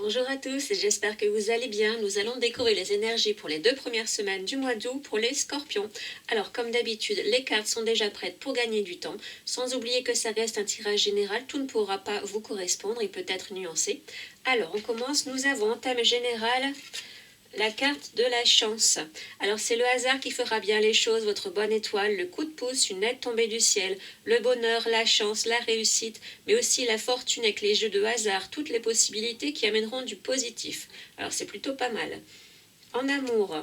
Bonjour à tous, j'espère que vous allez bien. Nous allons découvrir les énergies pour les 2 premières semaines du mois d'août pour les scorpions. Alors comme d'habitude, les cartes sont déjà prêtes pour gagner du temps. Sans oublier que ça reste un tirage général, tout ne pourra pas vous correspondre et peut être nuancé. Alors on commence, nous avons en thème général la carte de la chance. Alors c'est le hasard qui fera bien les choses, votre bonne étoile, le coup de pouce, une aide tombée du ciel, le bonheur, la chance, la réussite, mais aussi la fortune avec les jeux de hasard, toutes les possibilités qui amèneront du positif. Alors c'est plutôt pas mal. En amour,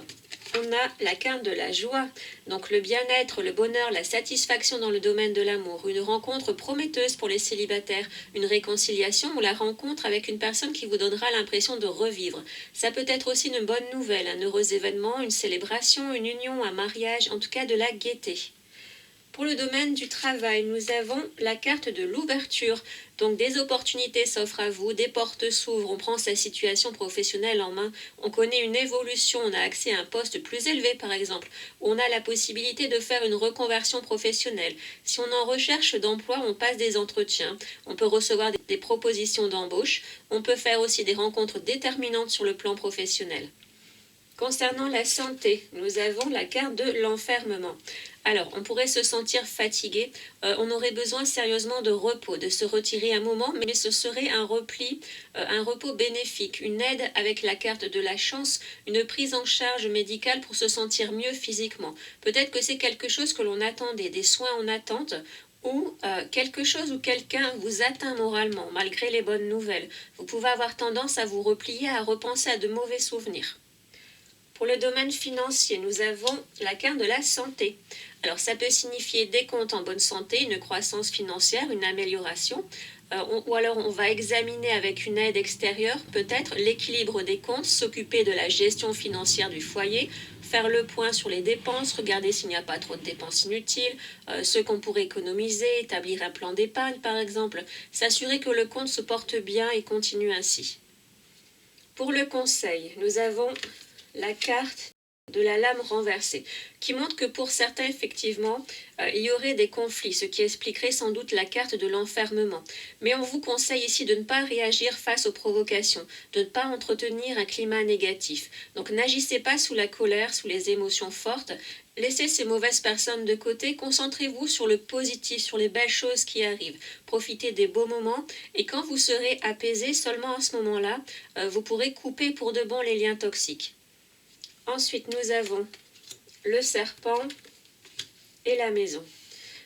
on a la carte de la joie, donc le bien-être, le bonheur, la satisfaction dans le domaine de l'amour, une rencontre prometteuse pour les célibataires, une réconciliation ou la rencontre avec une personne qui vous donnera l'impression de revivre. Ça peut être aussi une bonne nouvelle, un heureux événement, une célébration, une union, un mariage, en tout cas de la gaieté. Pour le domaine du travail, nous avons la carte de l'ouverture. Donc des opportunités s'offrent à vous, des portes s'ouvrent, on prend sa situation professionnelle en main, on connaît une évolution, on a accès à un poste plus élevé par exemple, ou on a la possibilité de faire une reconversion professionnelle. Si on est en recherche d'emploi, on passe des entretiens, on peut recevoir des propositions d'embauche, on peut faire aussi des rencontres déterminantes sur le plan professionnel. Concernant la santé, nous avons la carte de l'enfermement. Alors, on pourrait se sentir fatigué, on aurait besoin sérieusement de repos, de se retirer un moment, mais ce serait un repli, un repos bénéfique, une aide avec la carte de la chance, une prise en charge médicale pour se sentir mieux physiquement. Peut-être que c'est quelque chose que l'on attendait, des soins en attente, ou quelque chose ou quelqu'un vous atteint moralement, malgré les bonnes nouvelles. Vous pouvez avoir tendance à vous replier, à repenser à de mauvais souvenirs. Pour le domaine financier, nous avons la carte de la santé. Alors ça peut signifier des comptes en bonne santé, une croissance financière, une amélioration, ou alors on va examiner avec une aide extérieure peut-être l'équilibre des comptes, s'occuper de la gestion financière du foyer, faire le point sur les dépenses, regarder s'il n'y a pas trop de dépenses inutiles, ce qu'on pourrait économiser, établir un plan d'épargne par exemple, s'assurer que le compte se porte bien et continue ainsi. Pour le conseil, nous avons la carte de la lame renversée, qui montre que pour certains, effectivement, il y aurait des conflits, ce qui expliquerait sans doute la carte de l'enfermement. Mais on vous conseille ici de ne pas réagir face aux provocations, de ne pas entretenir un climat négatif. Donc n'agissez pas sous la colère, sous les émotions fortes. Laissez ces mauvaises personnes de côté, concentrez-vous sur le positif, sur les belles choses qui arrivent. Profitez des beaux moments et quand vous serez apaisé, seulement à ce moment-là, vous pourrez couper pour de bon les liens toxiques. Ensuite, nous avons le serpent et la maison.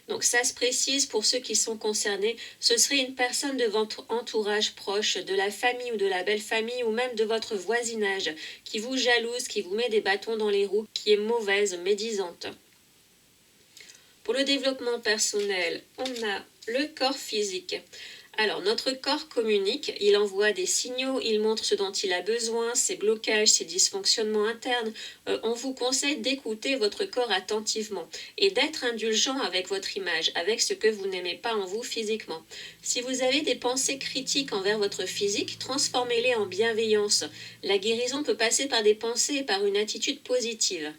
Donc ça se précise pour ceux qui sont concernés, ce serait une personne de votre entourage proche, de la famille ou de la belle famille ou même de votre voisinage qui vous jalouse, qui vous met des bâtons dans les roues, qui est mauvaise, médisante. Pour le développement personnel, on a le corps physique. Alors, notre corps communique, il envoie des signaux, il montre ce dont il a besoin, ses blocages, ses dysfonctionnements internes. On vous conseille d'écouter votre corps attentivement et d'être indulgent avec votre image, avec ce que vous n'aimez pas en vous physiquement. Si vous avez des pensées critiques envers votre physique, transformez-les en bienveillance. La guérison peut passer par des pensées et par une attitude positive.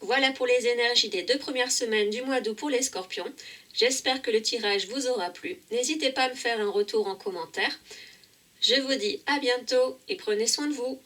Voilà pour les énergies des 2 premières semaines du mois d'août pour les scorpions. J'espère que le tirage vous aura plu. N'hésitez pas à me faire un retour en commentaire. Je vous dis à bientôt et prenez soin de vous.